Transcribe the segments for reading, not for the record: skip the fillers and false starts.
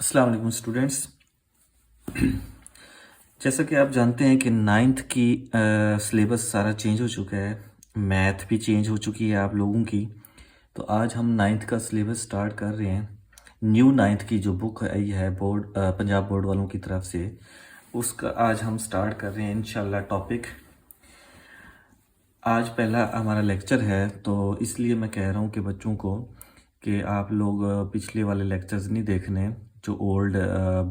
अस्सलाम वालेकुम स्टूडेंट्स। जैसा कि आप जानते हैं कि नाइन्थ की सिलेबस सारा चेंज हो चुका है। मैथ भी चेंज हो चुकी है आप लोगों की। तो आज हम नाइन्थ का सिलेबस स्टार्ट कर रहे हैं। न्यू नाइन्थ की जो बुक आई है बोर्ड पंजाब बोर्ड वालों की तरफ से, उसका आज हम स्टार्ट कर रहे हैं इंशाल्लाह टॉपिक। आज पहला हमारा लेक्चर है, तो इसलिए मैं कह रहा हूँ कि बच्चों को कि आप लोग पिछले वाले लेक्चर्स नहीं देखने जो ओल्ड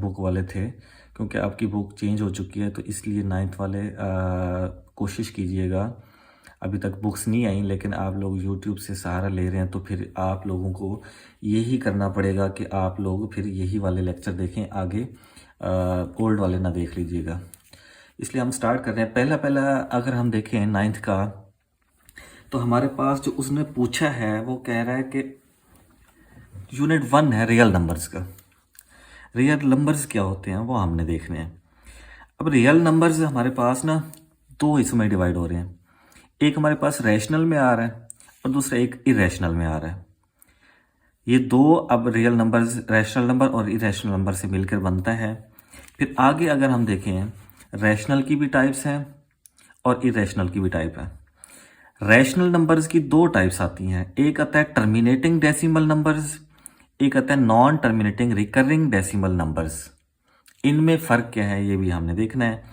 बुक वाले थे, क्योंकि आपकी बुक चेंज हो चुकी है। तो इसलिए नाइन्थ वाले कोशिश कीजिएगा। अभी तक बुक्स नहीं आई, लेकिन आप लोग यूट्यूब से सहारा ले रहे हैं, तो फिर आप लोगों को यही करना पड़ेगा कि आप लोग फिर यही वाले लेक्चर देखें, आगे ओल्ड वाले ना देख लीजिएगा। इसलिए हम स्टार्ट कर रहे हैं। पहला पहला अगर हम देखें नाइन्थ का, तो हमारे पास जो उसने पूछा है वो कह रहा है कि यूनिट 1 है रियल नंबर्स का। रियल नंबर्स क्या होते हैं वो हमने देखने हैं। अब रियल नंबर्स हमारे पास ना दो हिस्सों में डिवाइड हो रहे हैं। एक हमारे पास रैशनल में आ रहा है और दूसरा एक इरेशनल में आ रहा है। ये दो अब रियल नंबर्स रैशनल नंबर और इरेशनल नंबर से मिलकर बनता है। फिर आगे अगर हम देखें, रैशनल की भी टाइप्स हैं और इरेशनल की भी टाइप है। रैशनल नंबर्स की दो टाइप्स आती हैं, एक आता है टर्मिनेटिंग डेसिमल नंबर्स, एक आता है non terminating recurring decimal numbers. इनमें फ़र्क क्या है ये भी हमने देखना है।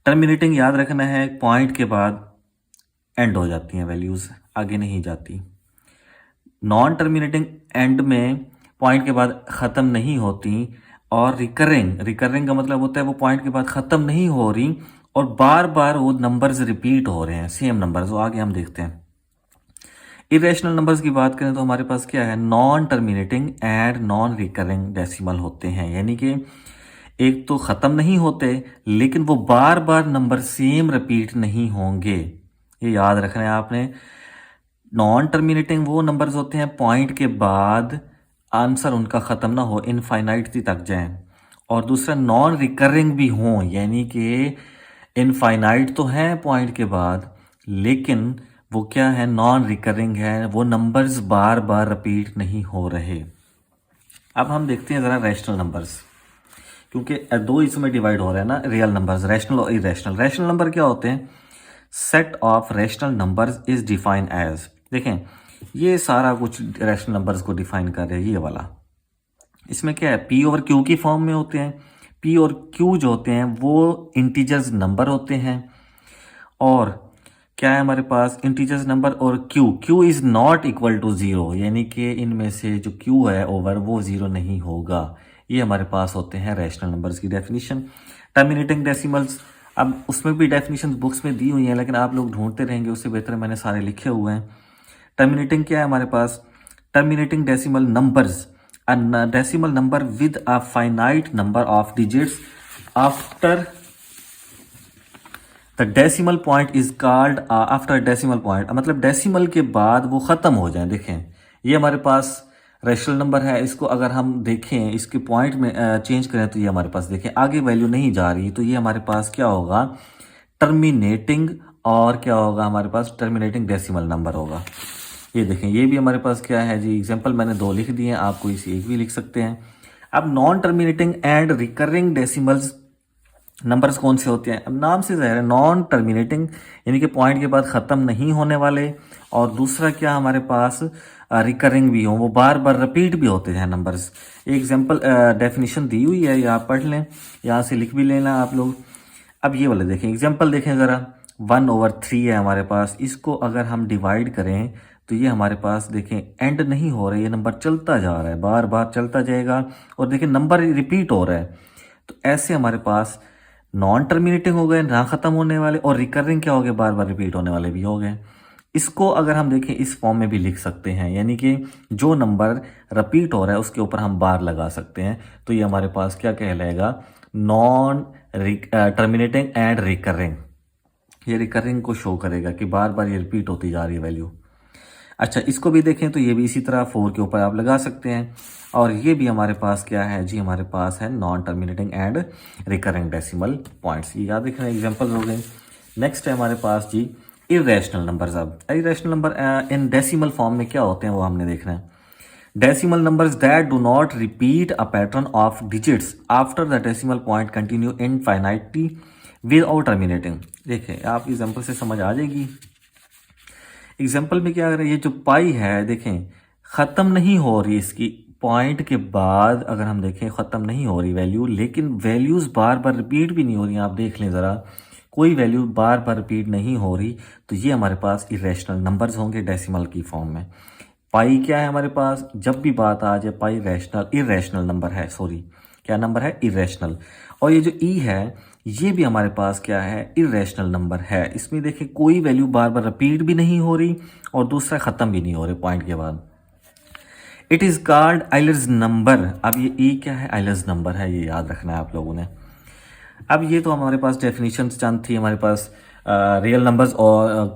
टर्मिनेटिंग याद रखना है, पॉइंट के बाद एंड हो जाती हैं वैल्यूज़, आगे नहीं जाती। नॉन टर्मिनेटिंग एंड में पॉइंट के बाद ख़त्म नहीं होती। और रिकरिंग रिकरिंग का मतलब होता है वो पॉइंट के बाद ख़त्म नहीं हो रही और बार बार वो नंबर्स रिपीट हो रहे हैं, सेम नंबर्स। वो आगे हम देखते हैं। इरेशनल नंबर्स की बात करें तो हमारे पास क्या है, non terminating and non recurring decimal होते हैं। यानी कि एक तो ख़त्म नहीं होते, लेकिन वो बार बार नंबर सेम रिपीट नहीं होंगे। ये याद रखना है आपने। नॉन टर्मिनेटिंग वो नंबर्स होते हैं पॉइंट के बाद आंसर उनका ख़त्म ना हो, इनफाइनाइट तक जाएं। और दूसरा नॉन रिकरिंग भी हों, यानी कि इनफाइनाइट तो है पॉइंट के बाद, लेकिन वो क्या है, नॉन रिकरिंग है। वो नंबर्स बार बार रिपीट नहीं हो रहे। अब हम देखते हैं ज़रा रैशनल नंबर्स, क्योंकि दो इसमें डिवाइड हो रहे हैं ना, रियल नंबर्स, रैशनल और इरेशनल। रैशनल नंबर क्या होते हैं, set of rational numbers is defined as. देखें, ये सारा कुछ रैशनल नंबर्स को डिफाइन कर रहे हैं। ये वाला इसमें क्या है, पी ओवर क्यू की फॉर्म में होते हैं। पी और क्यू जो होते हैं वो इंटीजर्स नंबर होते हैं। और क्या है हमारे पास, इंटीजर्स नंबर और q is not equal to zero, यानी कि इनमें से जो क्यू है ओवर वो जीरो नहीं होगा। ये हमारे पास होते हैं रैशनल नंबर्स की डेफिनेशन। टर्मिनेटिंग डेसिमल्स, अब उसमें भी डेफिनेशन बुक्स में दी हुई हैं, लेकिन आप लोग ढूंढते रहेंगे, उससे बेहतर मैंने सारे लिखे हुए हैं। टर्मिनेटिंग क्या है हमारे पास, terminating decimal numbers, a decimal number with a finite number of digits after the decimal point is called after decimal point, मतलब डेसिमल के बाद वो ख़त्म हो जाए। देखें, ये हमारे पास रैशनल नंबर है। इसको अगर हम देखें, इसके पॉइंट में चेंज करें तो ये हमारे पास देखें आगे वैल्यू नहीं जा रही, तो ये हमारे पास क्या होगा, टर्मिनेटिंग। और क्या होगा हमारे पास, टर्मिनेटिंग डेसिमल नंबर होगा। ये देखें, ये भी हमारे पास क्या है जी, एग्जांपल मैंने दो लिख दिए हैं, आपको इसी एक भी लिख सकते हैं। अब non terminating and recurring decimals numbers कौन से होते हैं, अब नाम से ज़ाहिर है, नॉन टर्मिनेटिंग यानी कि पॉइंट के बाद ख़त्म नहीं होने वाले, और दूसरा क्या हमारे पास, रिकरिंग भी हो, वो बार बार रिपीट भी होते हैं नंबर्स। एक एग्जांपल डेफिनेशन दी हुई है, या आप पढ़ लें, यहाँ से लिख भी लेना आप लोग। अब ये वाले देखें, एग्जांपल देखें ज़रा। 1/3 है हमारे पास, इसको अगर हम डिवाइड करें तो ये हमारे पास देखें एंड नहीं हो रहा है, ये नंबर चलता जा रहा है, बार बार चलता जाएगा। और देखें नंबर रिपीट हो रहा है। तो ऐसे हमारे पास नॉन टर्मिनेटिंग हो गए, ना ख़त्म होने वाले, और रिकरिंग क्या हो गए, बार बार रिपीट होने वाले भी हो गए। इसको अगर हम देखें इस फॉर्म में भी लिख सकते हैं, यानी कि जो नंबर रिपीट हो रहा है उसके ऊपर हम बार लगा सकते हैं। तो ये हमारे पास क्या कहलाएगा, नॉन टर्मिनेटिंग एंड रिकरिंग। ये रिकरिंग को शो करेगा कि बार बार ये रिपीट होती जा रही है वैल्यू। अच्छा, इसको भी देखें तो ये भी इसी तरह 4 के ऊपर आप लगा सकते हैं। और ये भी हमारे पास क्या है जी, हमारे पास है non terminating and recurring decimal points. ये याद रखना, एग्जांपल हो गए। नेक्स्ट है हमारे पास जी इरेशनल नंबर्स। अब irrational number in decimal form में क्या होते हैं वो हमने देखना है। Decimal numbers that do not repeat a pattern of digits after the decimal point continue infinitely without terminating. देखिए आप एग्जाम्पल से समझ आ जाएगी। एग्जाम्पल में क्या कर रहे हैं, ये जो पाई है देखें ख़त्म नहीं हो रही, इसकी पॉइंट के बाद अगर हम देखें ख़त्म नहीं हो रही वैल्यू, लेकिन वैल्यूज़ बार बार रिपीट भी नहीं हो रही। आप देख लें ज़रा, कोई वैल्यू बार बार रिपीट नहीं हो रही, तो ये हमारे पास इरेशनल नंबर्स होंगे डेसिमल की फॉर्म में। पाई क्या है हमारे पास, जब भी बात आ जाए पाई इरेशनल नंबर है, सॉरी क्या नंबर है, इरेशनल। और ये जो ई है ये भी हमारे पास क्या है, इरेशनल नंबर है। इसमें देखिए कोई वैल्यू बार बार रिपीट भी नहीं हो रही और दूसरा ख़त्म भी नहीं हो रही पॉइंट के बाद। It is called Euler's number. अब ये ई क्या है, आइलर्स नंबर है, ये याद रखना है आप लोगों ने। अब ये तो हमारे पास डेफिनेशन चंद थी हमारे पास। रियल नंबर्स और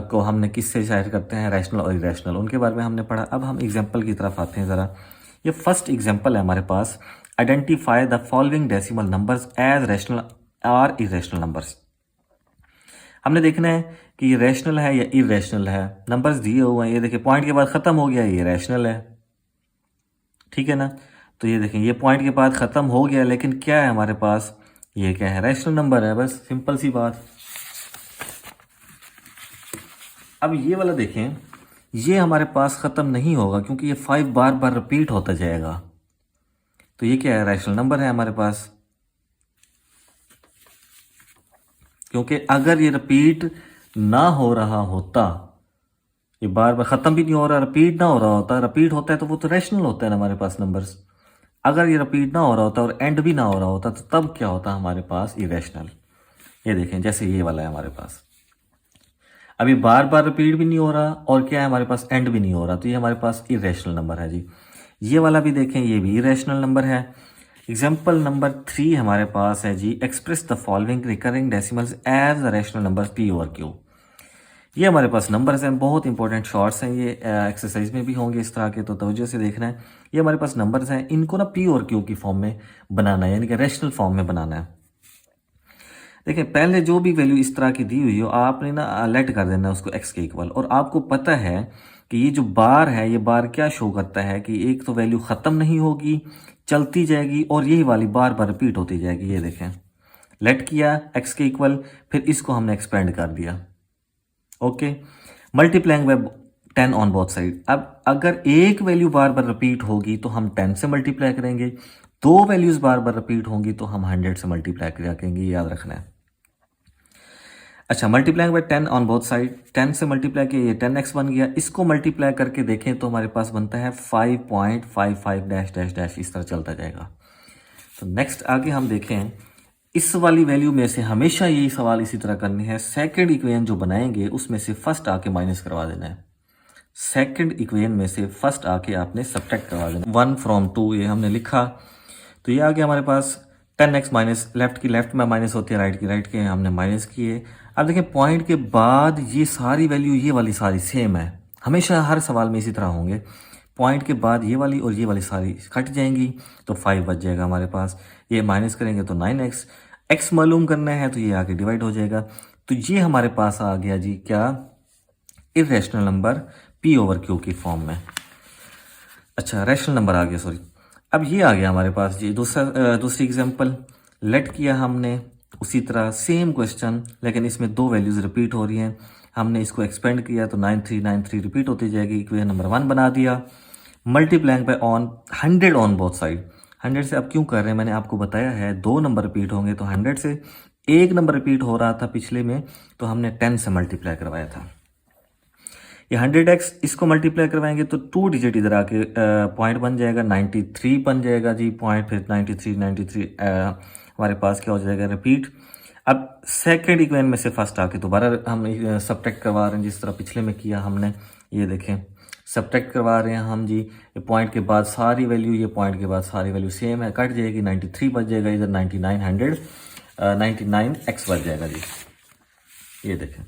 को हमने किससे जाहिर करते हैं, रैशनल और इरेशनल, उनके बारे में हमने पढ़ा। अब हम एग्जांपल की तरफ आते हैं ज़रा। ये फर्स्ट एग्जांपल है हमारे पास, identify the following decimal numbers as rational और इरेशनल नंबर्स। हमने देखना है कि ये रैशनल है या इरेशनल है। नंबर्स दिए हुए हैं, ये देखिए पॉइंट के बाद ख़त्म हो गया, ये रैशनल है, ठीक है ना। तो ये देखें ये पॉइंट के बाद ख़त्म हो गया, लेकिन क्या है हमारे पास, ये क्या है, रैशनल नंबर है, बस सिंपल सी बात। अब ये वाला देखें, ये हमारे पास ख़त्म नहीं होगा क्योंकि ये 5 बार बार रिपीट होता जाएगा, तो ये क्या है, रैशनल नंबर है हमारे पास। क्योंकि अगर ये रिपीट ना हो रहा होता, ये बार बार ख़त्म भी नहीं हो रहा, रिपीट ना हो रहा होता, रिपीट होता है तो वो तो रैशनल होता है ना हमारे पास नंबर्स। अगर ये रिपीट ना हो रहा होता और एंड भी ना हो रहा होता तो तब क्या होता हमारे पास, इरेशनल। ये देखें जैसे ये वाला है हमारे पास, अभी बार बार रिपीट भी नहीं हो रहा और क्या है हमारे पास, एंड भी नहीं हो रहा, तो ये हमारे पास इरेशनल नंबर है जी। ये वाला भी देखें, ये भी इरेशनल नंबर है। एग्जाम्पल नंबर 3 हमारे पास है जी, express the following recurring decimals as the rational number p over q. ये हमारे पास नंबर्स हैं, बहुत इंपॉर्टेंट शॉर्ट्स हैं, ये एक्सरसाइज में भी होंगे इस तरह के, तो तवज्जो से देखना है। ये हमारे पास नंबर्स हैं, इनको ना पी और क्यू की फॉर्म में बनाना है, यानी कि रैशनल फॉर्म में बनाना है। देखिए पहले जो भी वैल्यू इस तरह की दी हुई हो, आपने ना लेट कर देना है उसको एक्स के इक्वल। और आपको पता है कि ये जो बार है, ये बार क्या शो करता है कि एक तो वैल्यू ख़त्म नहीं होगी, चलती जाएगी, और यही वाली बार बार रिपीट होती जाएगी। ये देखें लेट किया एक्स के इक्वल, फिर इसको हमने एक्सपेंड कर दिया, okay, multiplying by 10 on both side. अब अगर एक वैल्यू बार बार रिपीट होगी तो हम 10 से मल्टीप्लाई करेंगे, दो वैल्यूज बार बार रिपीट होंगी तो हम 100 से मल्टीप्लाई करेंगे, ये याद रखना है। अच्छा, multiplying by 10 on both side, 10 से मल्टीप्लाई किया, ये 10x बन गया। इसको मल्टीप्लाई करके देखें तो हमारे पास बनता है 5.55 डैश डैश डैश, इस तरह चलता जाएगा। तो नेक्स्ट आगे हम देखें, इस वाली वैल्यू में से हमेशा यही सवाल इसी तरह करने हैं, सेकंड इक्वेशन जो बनाएंगे उसमें से फर्स्ट आके माइनस करवा देना है। सेकंड इक्वेशन में से फर्स्ट आके आपने सब्ट्रैक्ट करवा देना। 1 from 2 ये हमने लिखा, तो ये आ गया हमारे पास 10x माइनस, लेफ्ट की लेफ्ट में माइनस होती है, राइट की राइट के हमने माइनस किए। अब देखें पॉइंट के बाद ये सारी वैल्यू ये वाली सारी सेम है, हमेशा हर सवाल में इसी तरह होंगे। पॉइंट के बाद ये वाली और ये वाली सारी कट जाएंगी तो 5 बच जाएगा हमारे पास। ये माइनस करेंगे तो 9x, x मालूम करना है तो ये आगे डिवाइड हो जाएगा। तो ये हमारे पास आ गया जी क्या, irrational number p over q की फॉर्म में। अच्छा रैशनल नंबर आ गया, सॉरी। अब ये आ गया हमारे पास जी दूसरी एग्जांपल, लेट किया हमने उसी तरह सेम क्वेश्चन, लेकिन इसमें दो वैल्यूज रिपीट हो रही हैं। हमने इसको एक्सपेंड किया तो 9393 रिपीट होती जाएगी, इक्वेशन नंबर 1 बना दिया। Multiplying by on 100 on both side, 100 से अब क्यों कर रहे हैं, मैंने आपको बताया है दो नंबर रिपीट होंगे तो 100 से, एक नंबर रिपीट हो रहा था पिछले में तो हमने 10 से मल्टीप्लाई करवाया था। ये 100x इसको मल्टीप्लाई करवाएंगे तो 2 डिजिट इधर आके पॉइंट बन जाएगा, 93 बन जाएगा जी पॉइंट, फिर 93 हमारे पास क्या हो जाएगा, रिपीट। अब सेकंड इक्वेशन में से फर्स्ट आके दोबारा हम सब्ट्रैक्ट करवा रहे हैं जिस तरह पिछले में किया हमने। ये देखें सब्ट्रैक्ट करवा रहे हैं हम जी, ये पॉइंट के बाद सारी वैल्यू, ये पॉइंट के बाद सारी वैल्यू सेम है, कट जाएगी, 93 बच जाएगा, इधर 99x बच जाएगा जी। ये देखें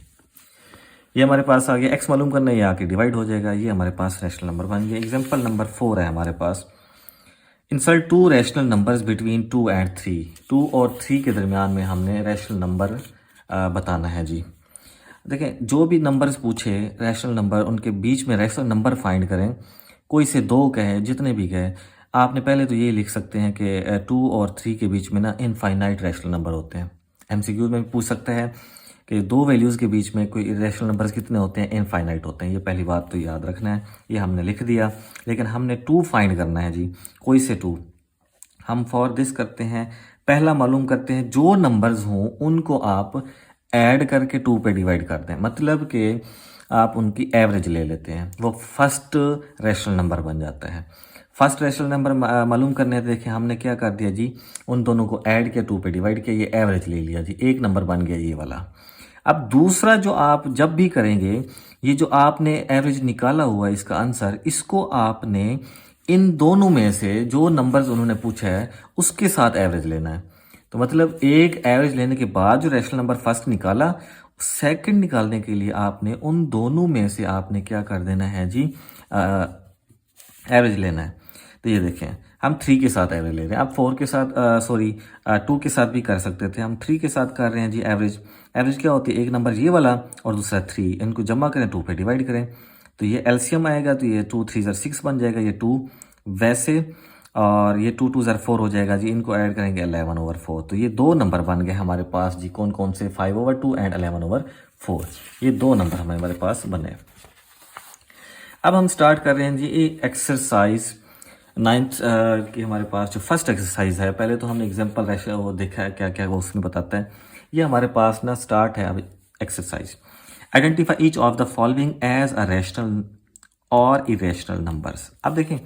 ये हमारे पास आ गया, x मालूम करना है, ये आके डिवाइड हो जाएगा, ये हमारे पास रैशनल नंबर बन गया। एग्जांपल नंबर 4 है हमारे पास, insert 2 rational numbers between 2 and 3। 2 और 3 के दरमियान में हमने रैशनल नंबर बताना है जी। देखें जो भी नंबर्स पूछे रैशनल नंबर, उनके बीच में रैशनल नंबर फाइंड करें। कोई से 2 कहे, जितने भी कहे, आपने पहले तो ये लिख सकते हैं कि 2 और 3 के बीच में ना इनफाइनाइट रैशनल नंबर होते हैं। एमसीक्यू में भी पूछ सकता है कि 2 वैल्यूज़ के बीच में कोई इरेशनल नंबर्स कितने होते हैं, इनफाइनाइट होते हैं। ये पहली बात तो याद रखना है, ये हमने लिख दिया। लेकिन हमने 2 फाइंड करना है जी, कोई से 2। हम फॉर दिस करते हैं, पहला मालूम करते हैं जो नंबर्स हों उनको आप ऐड करके 2 पे डिवाइड कर दें, मतलब कि आप उनकी एवरेज ले लेते हैं, वो फर्स्ट रैशनल नंबर बन जाता है। फर्स्ट रैशनल नंबर मालूम करने हैं, देखिए हमने क्या कर दिया जी, उन दोनों को ऐड किया, 2 पे डिवाइड किया, ये एवरेज ले लिया जी, एक नंबर बन गया ये वाला। अब दूसरा जो आप जब भी करेंगे, ये जो आपने एवरेज निकाला हुआ है इसका आंसर, इसको आपने इन दोनों में से जो नंबर्स उन्होंने पूछा है उसके साथ एवरेज लेना है। तो मतलब एक एवरेज लेने के बाद जो रैशनल नंबर फर्स्ट निकाला, सेकंड निकालने के लिए आपने उन दोनों में से आपने क्या कर देना है जी, एवरेज लेना है। तो ये देखें, हम 3 के साथ एवरेज ले रहे हैं। आप 4 के साथ 2 के साथ भी कर सकते थे, हम 3 के साथ कर रहे हैं जी एवरेज। एवरेज क्या होती है, एक नंबर ये वाला और दूसरा 3, इनको जमा करें, 2 पे डिवाइड करें, तो ये एलसीएम आएगा, तो ये 2 3 6 बन जाएगा, ये 2 वैसे, और ये 2 2 4 हो जाएगा जी, इनको ऐड करेंगे 11/4। तो ये 2 नंबर बन गए हमारे पास जी, कौन कौन से, 5/2 एंड 11/4। ये 2 नंबर हमारे पास बने। अब हम स्टार्ट कर रहे हैं जी एक्सरसाइज 9th की। हमारे पास जो फर्स्ट एक्सरसाइज है, पहले तो हमने एग्जाम्पल रेशो वो देखा है क्या क्या वो उसमें बताता है। ये हमारे पास ना स्टार्ट है अब exercise. Identify each of the following as a rational और इरेशनल नंबर्स। अब देखें,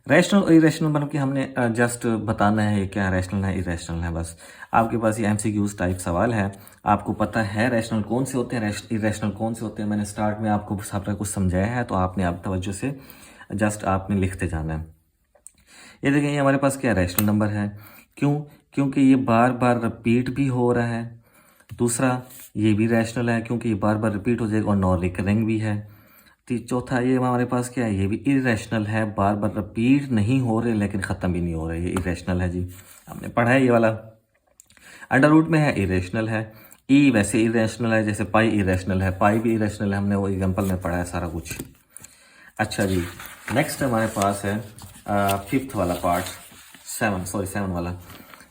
रैशनल और इरेशनल नंबर की हमने जस्ट बताना है क्या रैशनल है इरेशनल है, बस। आपके पास ये एमसीक्यूज टाइप सवाल है, आपको पता है रैशनल कौन से होते हैं, इरेशनल कौन से होते हैं। मैंने स्टार्ट में आपको सारा कुछ समझाया है, तो आपने आप तवज्जो से जस्ट आपने लिखते जाना है। ये देखें, ये हमारे पास क्या रैशनल नंबर है, क्यों, क्योंकि ये बार बार रिपीट भी हो रहा है। दूसरा, ये भी रैशनल है क्योंकि ये बार बार रिपीट हो जाएगा और नॉन रिकरिंग भी है। चौथा, ये हमारे पास क्या है, ये भी इरेशनल है, बार बार रिपीट नहीं हो रहे लेकिन ख़त्म भी नहीं हो रहे, ये इरेशनल है जी, हमने पढ़ा है ये वाला। अंडर रूट में है, इरेशनल है। ई वैसे इरेशनल है, जैसे पाई इरेशनल है, पाई भी इरेशनल है, हमने वो एग्जाम्पल में पढ़ा है सारा कुछ। अच्छा जी, नेक्स्ट हमारे पास है फिफ्थ वाला पार्ट, 7 वाला।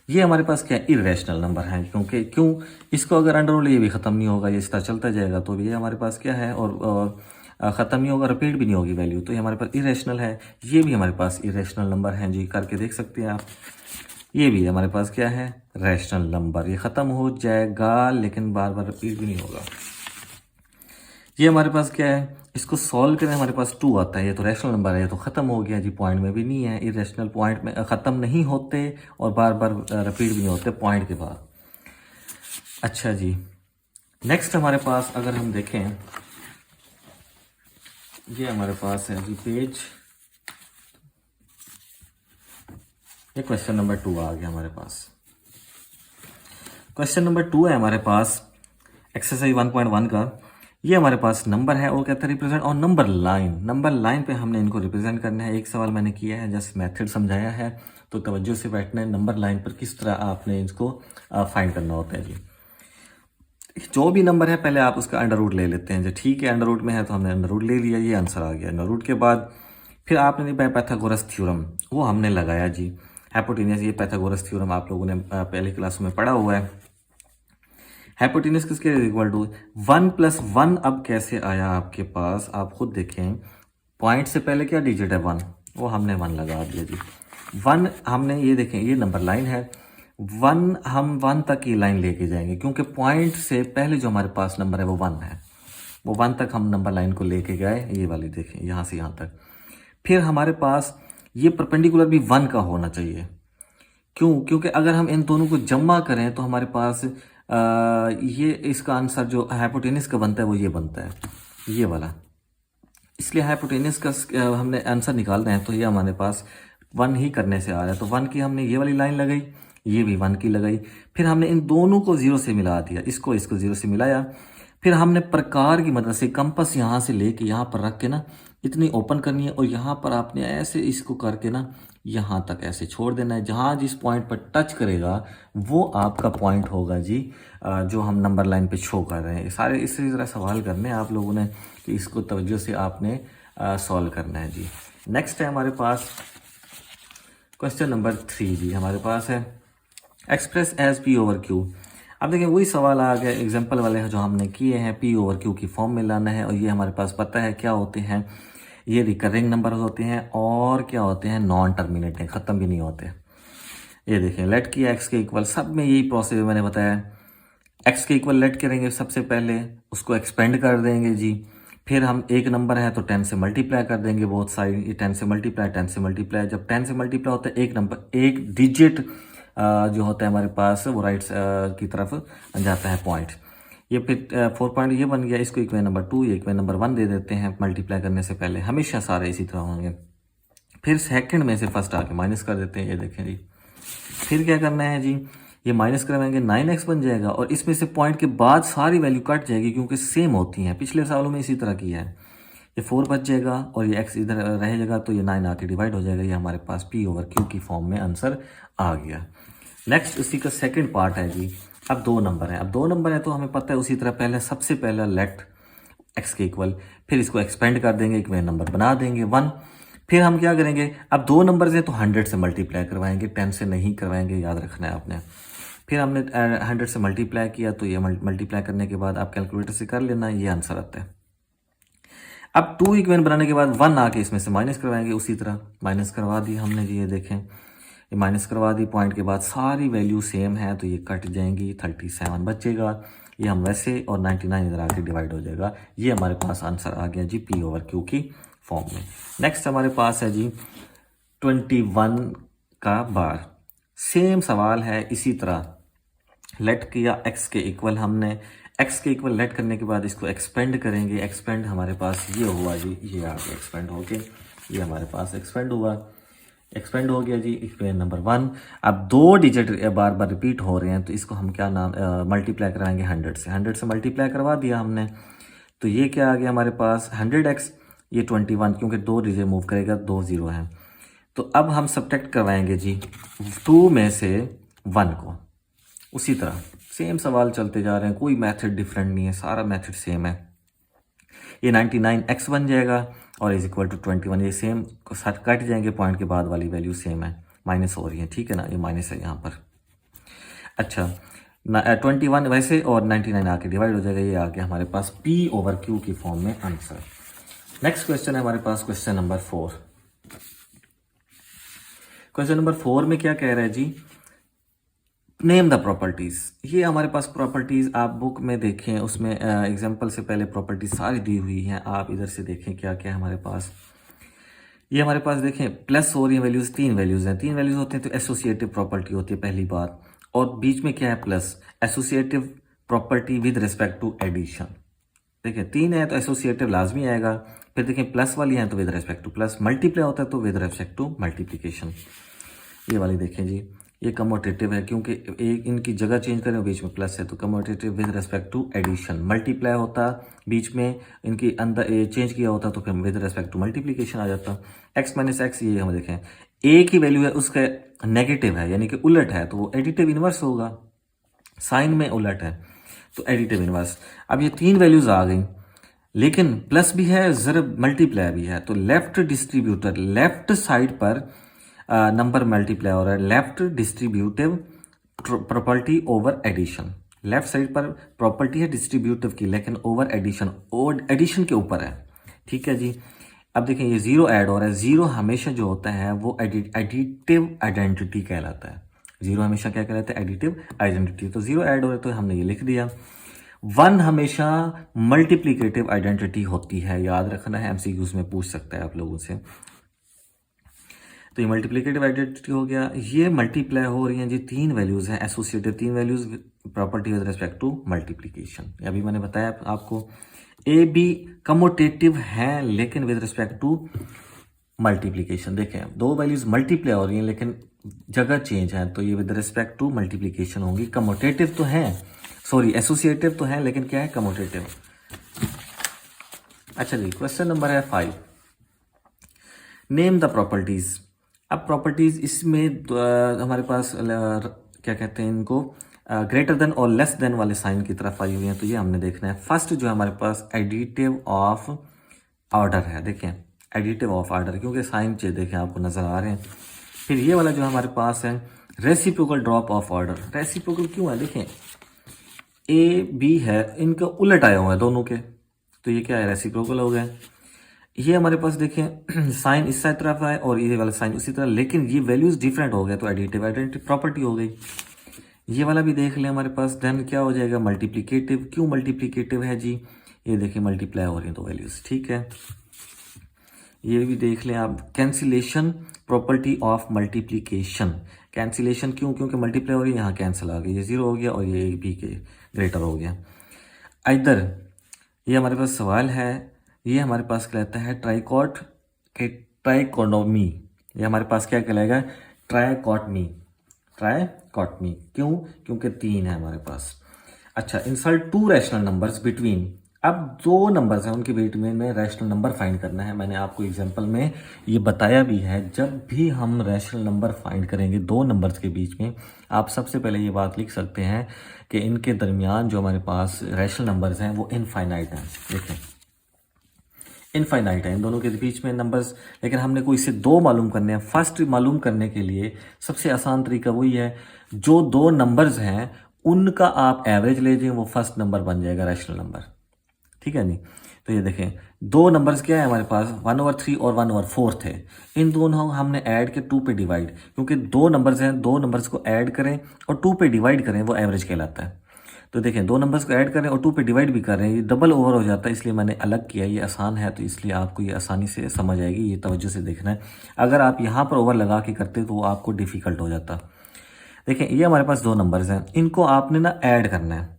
ये हमारे पास क्या इरेशनल नंबर है, क्योंकि क्यों, इसको अगर अंडर रूट ये भी ख़त्म नहीं होगा, ये इस तरह चलता जाएगा, तो ये हमारे पास क्या है, और ख़त्म नहीं होगा, रिपीट भी नहीं होगी वैल्यू, तो ये हमारे पास इरेशनल है। ये भी हमारे पास इरेशनल नंबर हैं जी, करके देख सकते हैं आप। ये भी हमारे पास क्या है, रैशनल नंबर, ये ख़त्म हो जाएगा लेकिन बार बार रिपीट भी नहीं होगा। ये हमारे पास क्या है, इसको सॉल्व करें, हमारे पास 2 आता है, ये तो रैशनल नंबर है, ये तो ख़त्म हो गया जी, पॉइंट में भी नहीं है। इरेशनल पॉइंट में ख़त्म नहीं होते और बार बार रिपीट भी नहीं होते पॉइंट के बाद। अच्छा जी, नेक्स्ट हमारे पास अगर हम देखें, ये हमारे पास है जी पेज, ये क्वेश्चन नंबर 2 आ गया हमारे पास। क्वेश्चन नंबर 2 है हमारे पास एक्सरसाइज 1.1 का। ये हमारे पास नंबर है और कहता है रिप्रेजेंट और नंबर लाइन पे हमने इनको रिप्रेजेंट करना है। एक सवाल मैंने किया है, जस्ट मेथड समझाया है, तो तवज्जो से बैठना है, नंबर लाइन पर किस तरह आपने इसको फाइंड करना होता है जी। जो भी नंबर है पहले आप उसका अंडर रूट ले लेते हैं जी, ठीक है, अंडर रूट में है तो हमने अंडर रूट ले लिया, ये आंसर आ गया। अंडर रूट के बाद फिर आपने पाइथागोरस थ्योरम वो हमने लगाया जी, हाइपोटेन्यूस, ये पाइथागोरस थ्योरम आप लोगों ने पहले क्लास में पढ़ा हुआ है। हाइपोटेन्यूस किसके इक्वल टू 1 + 1, अब कैसे आया आपके पास, आप खुद देखें, पॉइंट से पहले क्या डिजिट है 1, वो हमने 1 लगा दिया जी। 1 हमने, ये देखें, ये नंबर लाइन है, 1 हम 1 तक की लाइन लेके जाएंगे, क्योंकि पॉइंट से पहले जो हमारे पास नंबर है वो 1 है, वो 1 तक हम नंबर लाइन को लेके गए, ये वाली देखें, यहाँ से यहाँ तक। फिर हमारे पास ये परपेंडिकुलर भी 1 का होना चाहिए, क्यों, क्योंकि अगर हम इन दोनों को जमा करें तो हमारे पास ये इसका आंसर जो हाइपोटेन्यूस का बनता है वो ये बनता है, ये वाला। इसलिए हाइपोटेन्यूस का हमने आंसर निकालना है, तो ये हमारे पास 1 ही करने से आ रहा है, तो 1 की हमने ये वाली लाइन लगाई, ये भी 1 की लगाई, फिर हमने इन दोनों को 0 से मिला दिया, इसको 0 से मिलाया, फिर हमने प्रकार की मदद से कंपास यहाँ से लेके यहाँ पर रख के ना इतनी ओपन करनी है, और यहाँ पर आपने ऐसे इसको करके ना यहाँ तक ऐसे छोड़ देना है, जहाँ जिस पॉइंट पर टच करेगा वो आपका पॉइंट होगा जी, जो हम नंबर लाइन पे शो कर रहे हैं। सारे इसी तरह सवाल करने हैं आप लोगों ने, कि इसको तवज्जो से आपने सॉल्व करना है जी। नेक्स्ट है हमारे पास क्वेश्चन नंबर 3 जी हमारे पास है express as p over q. अब देखिए वही सवाल आ गया एग्जाम्पल वाले जो हमने किए हैं, पी ओवर क्यू की फॉर्म में लाना है, और ये हमारे पास पता है क्या होते हैं, ये रिकरिंग नंबर होते हैं और क्या होते हैं, नॉन टर्मिनेटिंग, ख़त्म भी नहीं होते। ये देखें लेट किया एक्स के इक्वल, सब में यही प्रोसेस मैंने बताया। एक्स के इक्वल लेट करेंगे सबसे पहले, उसको एक्सपेंड कर देंगे जी, फिर हम एक नंबर है तो 10 से मल्टीप्लाई कर देंगे बोथ साइड, ये 10 से मल्टीप्लाई 10 से मल्टीप्लाई, जब 10 से मल्टीप्लाई होता है एक नंबर एक डिजिट जो होता है हमारे पास वो राइट की तरफ जाता है पॉइंट। ये फिर 4 पॉइंट ये बन गया, इसको इक्वेशन नंबर 2 इक्वेशन नंबर 1 दे देते हैं मल्टीप्लाई करने से पहले, हमेशा सारे इसी तरह होंगे। फिर सेकंड में से फर्स्ट आके माइनस कर देते हैं, ये देखें जी। फिर क्या करना है जी, ये माइनस करवाएंगे 9x बन जाएगा, और इसमें से पॉइंट के बाद सारी वैल्यू कट जाएगी क्योंकि सेम होती हैं, पिछले सालों में इसी तरह किया है। ये 4 बच जाएगा और ये x इधर रह जाएगा तो ये 9 आके डिवाइड हो जाएगा। ये हमारे पास p ओवर q की फॉर्म में आंसर आ गया। नेक्स्ट इसी का सेकंड पार्ट है जी। अब 2 नंबर है, अब 2 नंबर है तो हमें पता है उसी तरह पहले सबसे पहला लेट x के इक्वल, फिर इसको एक्सपेंड कर देंगे, इक्वेशन नंबर बना देंगे 1। फिर हम क्या करेंगे, अब 2 नंबर हैं तो 100 से मल्टीप्लाई करवाएंगे, 10 से नहीं करवाएंगे, याद रखना है आपने। फिर हमने 100 से मल्टीप्लाई किया तो ये मल्टीप्लाई करने के बाद आप कैलकुलेटर से कर लेना, ये आंसर आता है। अब 2 इक्वेशन बनाने के बाद 1 आके इसमें से माइनस करवाएंगे, उसी तरह माइनस करवा दी हमने जी, ये देखें ये माइनस करवा दी, पॉइंट के बाद सारी वैल्यू सेम है तो ये कट जाएंगी, 37 बचेगा, ये हम वैसे, और 99 इधर आके डिवाइड हो जाएगा। ये हमारे पास आंसर आ गया जी पी ओवर क्यू की फॉर्म में। नेक्स्ट हमारे पास है जी 21 का बार, सेम सवाल है इसी तरह, लेट किया x के इक्वल, हमने x के इक्वल लेट करने के बाद इसको एक्सपेंड करेंगे, एक्सपेंड हमारे पास ये हुआ जी, ये आ गया एक्सपेंड हो गया, ये हमारे पास एक्सपेंड हुआ, एक्सपेंड हो गया जी इक्वेशन नंबर 1। अब 2 डिजिट बार बार रिपीट हो रहे हैं तो इसको हम क्या नाम मल्टीप्लाई कराएंगे 100 से मल्टीप्लाई करवा दिया हमने, तो ये क्या आ गया हमारे पास 100x, ये 21 क्योंकि 2 डिजिट मूव करेगा, 2 0 है। तो अब हम सब्ट्रैक्ट करवाएंगे जी 2 में से 1 को, उसी तरह सेम सवाल चलते जा रहे हैं, कोई मेथड डिफरेंट नहीं है, सारा मेथड सेम है। ये 99x बन जाएगा और इज इक्वल टू 21, ये सेम साथ कट जाएंगे, पॉइंट के बाद वाली वैल्यू सेम है, माइनस हो रही है, ठीक है ना, ये माइनस है यहाँ पर। अच्छा 21 वैसे और 99 आके डिवाइड हो जाएगा, ये आ गया हमारे पास p ओवर q की फॉर्म में आंसर। नेक्स्ट क्वेश्चन है हमारे पास क्वेश्चन नंबर 4। क्वेश्चन नंबर 4 में क्या कह रहा है जी, नेम द प्रॉपर्टीज। ये हमारे पास प्रॉपर्टीज आप बुक में देखें, उसमें एग्जांपल से पहले प्रॉपर्टीज सारी दी हुई हैं, आप इधर से देखें क्या क्या है हमारे पास। ये हमारे पास देखें प्लस हो रही है वैल्यूज, 3 वैल्यूज हैं, 3 वैल्यूज होते हैं तो एसोसिएटिव प्रॉपर्टी होती है पहली बात, और बीच में क्या है plus, associative property with respect to addition. देखिए 3 है तो एसोसिएटिव लाजमी आएगा, फिर देखें प्लस वाली है तो with respect two plus, multiply होता है तो विद रिस्पेक्ट टू मल्टीप्लीकेशन। ये वाली देखें जी, ये कमोटेटिव है क्योंकि एक इनकी जगह चेंज करें बीच में प्लस है तो commutative with respect to addition, multiply होता बीच में इनकी अंदर चेंज किया होता तो फिर विद रिस्पेक्ट टू मल्टीप्लिकेशन आ जाता। x माइनस एक्स, ये हम देखें एक ही वैल्यू है उसका नेगेटिव है यानी कि उलट है तो वो एडिटिव इनवर्स होगा, साइन में उलट है तो एडिटिव इनवर्स। अब ये 3 वैल्यूज आ गई लेकिन प्लस भी है ज़रब मल्टीप्लाई भी है, तो लेफ्ट डिस्ट्रीब्यूटर लेफ्ट साइड पर नंबर मल्टीप्लाई हो रहा है, left distributive property over addition, left side पर प्रॉपर्टी है डिस्ट्रीब्यूटिव की लेकिन ओवर एडिशन, एडिशन के ऊपर है, ठीक है जी। अब देखें ये 0 ऐड हो रहा है, 0 हमेशा जो होता है वो एडिटिव आइडेंटिटी कहलाता है, 0 हमेशा क्या कहलाता है, एडिटिव आइडेंटिटी, तो 0 ऐड हो रहा है तो हमने ये लिख दिया। 1 हमेशा मल्टीप्लिकेटिव आइडेंटिटी होती है, याद रखना है, एमसीक्यूज में पूछ सकता है आप लोगों से। तो ये मल्टीप्लिकेटिव आइडेंटिटी हो गया, ये मल्टीप्लाई हो रही हैं जी 3 वैल्यूज हैं, associative 3 values, property with respect to multiplication, अभी मैंने बताया आपको। ए बी कमोटेटिव है लेकिन विद रिस्पेक्ट टू मल्टीप्लिकेशन, देखें 2 वैल्यूज मल्टीप्लाई हो रही हैं लेकिन जगह चेंज है तो ये विद रिस्पेक्ट टू मल्टीप्लिकेशन होंगी। कमोटेटिव तो है, सॉरी एसोसिएटिव तो है लेकिन क्या है, कमोटेटिव। अच्छा जी क्वेश्चन नंबर है 5, नेम द प्रॉपर्टीज। अब प्रॉपर्टीज इसमें हमारे पास क्या कहते हैं इनको, ग्रेटर देन और लेस देन वाले साइन की तरफ आई हुई हैं, तो ये हमने देखना है। फर्स्ट जो हमारे पास एडिटिव ऑफ ऑर्डर है, देखें एडिटिव ऑफ आर्डर, क्योंकि साइन चे देखें आपको नज़र आ रहे हैं। फिर ये वाला जो हमारे पास है reciprocal drop of order. Reciprocal क्यों है, देखें ए बी है, इनका उलट आया हुआ है दोनों के, तो ये क्या है, रेसिप्रोकल हो गए। ये हमारे पास देखें साइन इस तरफ है और ये वाला साइन उसी तरह, लेकिन ये वैल्यूज डिफरेंट हो गए, तो एडिटिव आइडेंटिटी प्रॉपर्टी हो गई। ये वाला भी देख लें हमारे पास, देन क्या हो जाएगा, मल्टीप्लिकेटिव। क्यों मल्टीप्लिकेटिव है जी, ये देखिए मल्टीप्लाई हो रही है तो वैल्यूज, ठीक है। ये भी देख लें आप, cancellation property of multiplication. Cancellation क्यों, क्योंकि मल्टीप्लाई हो रही है, यहाँ कैंसिल आ गई, ये जीरो हो गया और ये बी के ग्रेटर हो गया। इधर ये हमारे पास सवाल है, ये हमारे पास कहलाता है ट्राइकॉट के ट्राइकोनोमी। ये हमारे पास क्या कहलाएगा, ट्राइकॉटमी। ट्राइकॉटमी क्यों, क्योंकि 3 है हमारे पास। अच्छा, इंसल्ट 2 रैशनल नंबर्स बिटवीन। अब 2 नंबर्स हैं, उनके बीच में रैशनल नंबर फाइंड करना है। मैंने आपको एग्जांपल में ये बताया भी है, जब भी हम रैशनल नंबर फाइंड करेंगे 2 नंबर्स के बीच में, आप सबसे पहले ये बात लिख सकते हैं कि इनके दरमियान जो हमारे पास रैशनल नंबर्स हैं वो इनफाइनाइट हैं। देखें इनफाइनाइट है इन दोनों के बीच में नंबर्स, लेकिन हमने कोई से 2 मालूम करने हैं। फर्स्ट मालूम करने के लिए सबसे आसान तरीका वही है, जो 2 नंबर्स हैं उनका आप एवरेज ले जाएं, वो फर्स्ट नंबर बन जाएगा रैशनल नंबर, ठीक है नहीं। तो ये देखें 2 नंबर्स क्या है हमारे पास, 1/3 और 1/4 थे। इन दोनों हमने ऐड के 2 पे डिवाइड, क्योंकि 2 नंबर्स हैं, 2 नंबर्स को ऐड करें और 2 पे डिवाइड करें, वो एवरेज कहलाता है। तो देखें 2 नंबर्स को ऐड करें और 2 पे डिवाइड भी कर रहे हैं, ये डबल ओवर हो जाता है, इसलिए मैंने अलग किया। ये आसान है तो इसलिए आपको ये आसानी से समझ आएगी, ये तवज्जो से देखना है। अगर आप यहाँ पर ओवर लगा के करते तो आपको डिफिकल्ट हो जाता। देखें ये हमारे पास 2 नंबर्स हैं, इनको आपने ना ऐड करना है,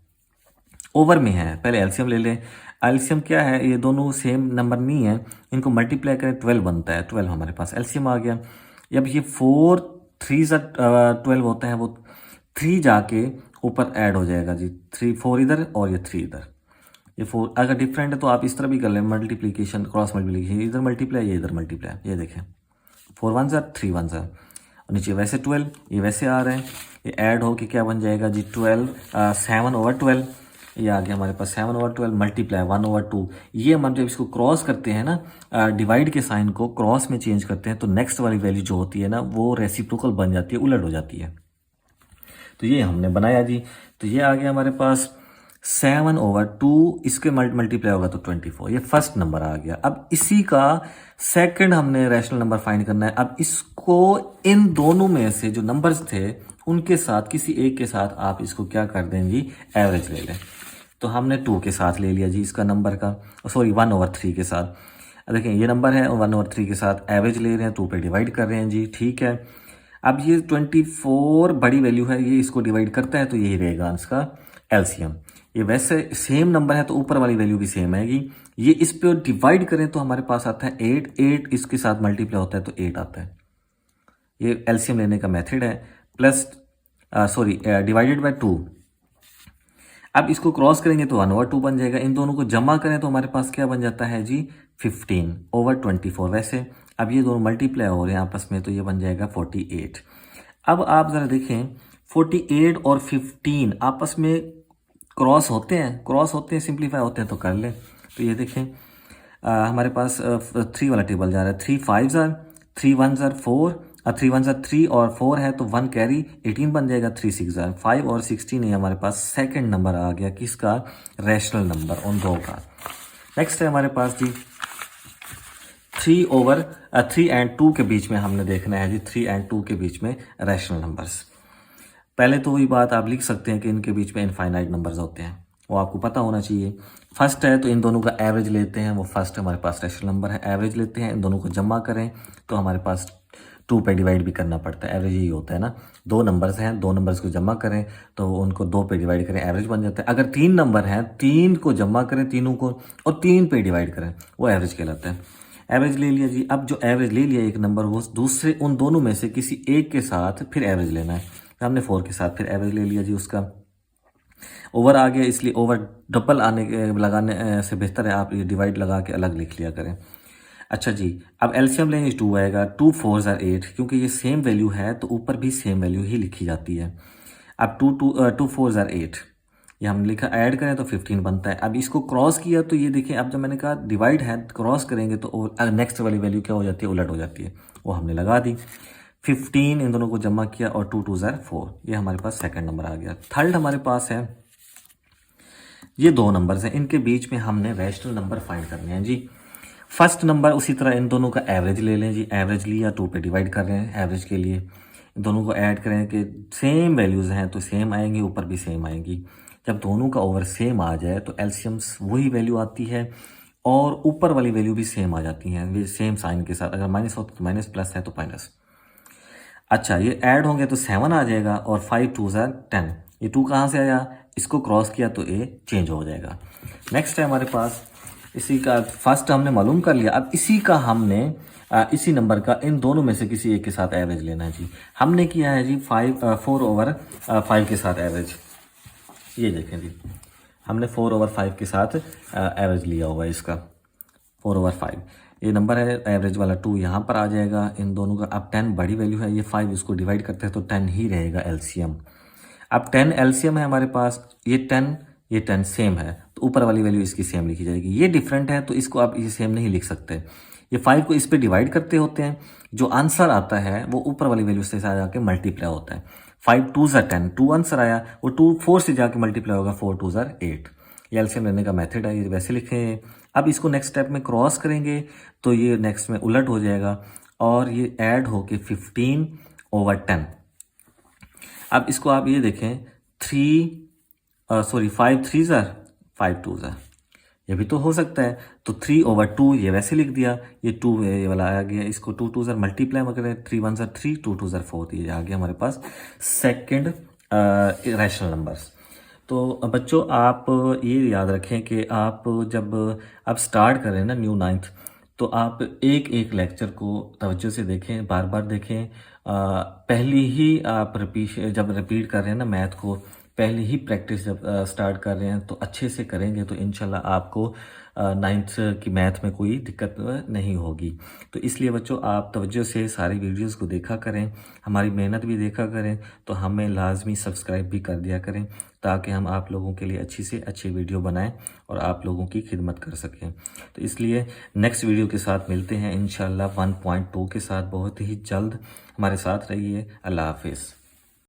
ओवर में है। पहले एलसीएम ले लें। एलसीएम क्या है, ये दोनों सेम नंबर नहीं है, इनको मल्टीप्लाई करें 12 बनता है। 12 हमारे पास एलसीएम आ गया। जब ये 4 3 12 होता है, वो 3 जाके ऊपर ऐड हो जाएगा जी, 3 4 इधर और ये 3 इधर। ये 4 अगर डिफरेंट है तो आप इस तरह भी कर लें, मल्टीप्लीकेशन क्रॉस मल्टीप्लीकेशन, इधर मल्टीप्लाई ये इधर मल्टीप्लाई। ये देखें 4 1 3 1 और नीचे वैसे 12, ये वैसे आ रहे हैं, ये ऐड हो के क्या बन जाएगा जी 12 7/12। ये आ गया हमारे पास 7/12 मल्टीप्लाई 1/2। ये हम जब इसको क्रॉस करते हैं ना, डिवाइड के साइन को क्रॉस में चेंज करते हैं, तो नेक्स्ट वाली वैल्यू जो होती है ना वो रेसिप्रोकल बन जाती है, उलट हो जाती है। तो ये हमने बनाया जी। तो ये आ गया हमारे पास 7/2, इसके मल्टीप्लाई होगा तो 24। ये फर्स्ट नंबर आ गया। अब इसी का सेकंड हमने रैशनल नंबर फाइंड करना है। अब इसको इन दोनों में से जो नंबर्स थे उनके साथ किसी एक के साथ आप इसको क्या कर दें जी, एवरेज ले लें। तो हमने 2 के साथ ले लिया जी इसका नंबर का, सॉरी 1/3 के साथ। देखें ये नंबर है और 1/3 के साथ एवरेज ले रहे हैं, 2 पे डिवाइड कर रहे हैं जी, ठीक है। अब ये 24 बड़ी वैल्यू है, ये इसको डिवाइड करता है तो यही रहेगा इसका एलसीएम। ये वैसे सेम नंबर है तो ऊपर वाली वैल्यू भी सेम आएगी। ये इस पे डिवाइड करें तो हमारे पास आता है 8, 8 इसके साथ मल्टीप्लाई होता है तो 8 आता है। ये एलसीएम लेने का मेथड है। Plus sorry divided by 2। अब इसको क्रॉस करेंगे तो 1/2 बन जाएगा। इन दोनों को जमा करें तो हमारे पास क्या बन जाता है जी 15/24। वैसे अब ये दोनों मल्टीप्लाई हो रहे हैं आपस में तो ये बन जाएगा 48। अब आप ज़रा देखें 48 और 15 आपस में क्रॉस होते हैं, सिंप्लीफाई होते हैं तो कर लें। तो ये देखें हमारे पास 3 वाला टेबल जा रहा है। 3 5 3 1 4, 3 1 3 और 4 है तो 1 कैरी 18 बन जाएगा। 3 6 5 और 16 है हमारे पास सेकंड नंबर आ गया किसका, रैशनल नंबर उन दो का। नेक्स्ट है हमारे पास जी 3 एंड 2 के बीच में हमने देखना है जी, 3 एंड 2 के बीच में रैशनल नंबर्स। पहले तो वही बात आप लिख सकते हैं कि इनके बीच में इनफाइनाइट नंबर्स होते हैं, वो आपको पता होना चाहिए। फर्स्ट है तो इन दोनों का एवरेज लेते हैं, वो फर्स्ट हमारे पास रैशनल नंबर है, एवरेज लेते हैं, इन दोनों को जमा करें तो हमारे पास 2 पे डिवाइड भी करना पड़ता है, एवरेज यही होता है ना। 2 नंबर्स हैं, 2 नंबर्स को जमा करें तो उनको 2 पे डिवाइड करें, एवरेज बन जाता है। अगर 3 नंबर हैं, 3 को जमा करें तीनों को और 3 पे डिवाइड करें, वो एवरेज कहलाता है। एवरेज ले लिया जी। अब जो एवरेज ले लिया एक नंबर, वो दूसरे उन दोनों में से किसी एक के साथ फिर एवरेज लेना है। हमने 4 के साथ फिर एवरेज ले लिया जी उसका। ओवर आ गया, इसलिए ओवर डबल लगाने से बेहतर है आप ये डिवाइड लगा के अलग लिख लिया करें। अच्छा जी, अब एलसीएम लेंगे 2 आएगा। 2 4 8, क्योंकि ये सेम वैल्यू है तो ऊपर भी सेम वैल्यू ही लिखी जाती है। अब 2 4 8, ये हमने लिखा ऐड करें तो 15 बनता है। अब इसको क्रॉस किया तो ये देखिए, अब जब मैंने कहा डिवाइड है, क्रॉस करेंगे तो नेक्स्ट वाली वैल्यू क्या हो जाती है, उलट हो जाती है, वो हमने लगा दी। 15 इन दोनों को जमा किया और 2 2 ज़ार 4, ये हमारे पास सेकंड नंबर आ गया। थर्ड हमारे पास है, ये दो नंबर्स हैं, इनके बीच में हमने रैशनल नंबर फाइंड करने हैं जी। फर्स्ट नंबर उसी तरह इन दोनों का एवरेज ले लें जी, एवरेज लिया 2 पे डिवाइड कर रहे हैं एवरेज के लिए, इन दोनों को ऐड करें कि सेम वैल्यूज़ हैं तो सेम आएंगी, ऊपर भी सेम आएंगी। जब दोनों का ओवर सेम आ जाए तो एलसीएम्स वही वैल्यू आती है और ऊपर वाली वैल्यू भी सेम आ जाती हैं, वे सेम साइन के साथ, अगर माइनस हो तो माइनस, प्लस है तो माइनस। अच्छा, ये ऐड होंगे तो 7 आ जाएगा और 5 2 ज़ार 10, ये 2 कहाँ से आया, इसको क्रॉस किया तो ए चेंज हो जाएगा। नेक्स्ट है हमारे पास, इसी का फर्स्ट हमने मालूम कर लिया, अब इसी का हमने इसी नंबर का इन दोनों में से किसी एक के साथ एवरेज लेना है जी। हमने किया है जी 4/5 के साथ एवरेज, ये देखें जी, हमने 4/5 के साथ एवरेज लिया हुआ है इसका, 4/5 ये नंबर है, एवरेज वाला 2 यहाँ पर आ जाएगा इन दोनों का। अब 10 बड़ी वैल्यू है, ये 5 इसको डिवाइड करते हैं तो 10 ही रहेगा एलसीएम। अब 10 एलसीएम है हमारे पास, ये 10 सेम है तो ऊपर वाली वैल्यू इसकी सेम लिखी जाएगी। ये डिफरेंट है तो इसको आप ये सेम नहीं लिख सकते, ये 5 को इस पे डिवाइड करते होते हैं, जो आंसर आता है वो ऊपर वाली वैल्यू से जाके मल्टीप्लाई होता है। 5 2 ज़ार 10, 2 आंसर आया, वो 2 4 से जाके मल्टीप्लाई होगा, 4 2 ज़ार 8। ये एलसीएम लेने का मेथड है, ये वैसे लिखें। अब इसको नेक्स्ट स्टेप में क्रॉस करेंगे तो ये नेक्स्ट में उलट हो जाएगा और ये ऐड होके 15/10। अब इसको आप ये देखें, 5 3 ज़ार 5 2 ज़ार, ये भी तो हो सकता है, तो 3/2 ये वैसे लिख दिया, ये 2 ये वाला आ गया, इसको 2 2 ज़ार मल्टीप्लाई में करें, 3 1 ज़ार 3, 2 2 ज़ार 4, ये आ गया हमारे पास सेकंड रैशनल नंबर्स। तो बच्चों आप ये याद रखें कि आप जब आप स्टार्ट करें ना न्यू 9th, तो आप एक एक लेक्चर को तवज्जो से देखें, बार बार देखें। पहली ही आप जब रिपीट कर रहे हैं ना मैथ को, पहले ही प्रैक्टिस जब स्टार्ट कर रहे हैं तो अच्छे से करेंगे तो इंशाल्लाह आपको 9th की मैथ में कोई दिक्कत नहीं होगी। तो इसलिए बच्चों आप तवज्जो से सारी वीडियोस को देखा करें, हमारी मेहनत भी देखा करें, तो हमें लाजमी सब्सक्राइब भी कर दिया करें ताकि हम आप लोगों के लिए अच्छी से अच्छी वीडियो बनाएं और आप लोगों की खिदमत कर सकें। तो इसलिए नेक्स्ट वीडियो के साथ मिलते हैं इंशाल्लाह 1.2 के साथ बहुत ही जल्द। हमारे साथ रहिए। अल्लाह हाफिज़।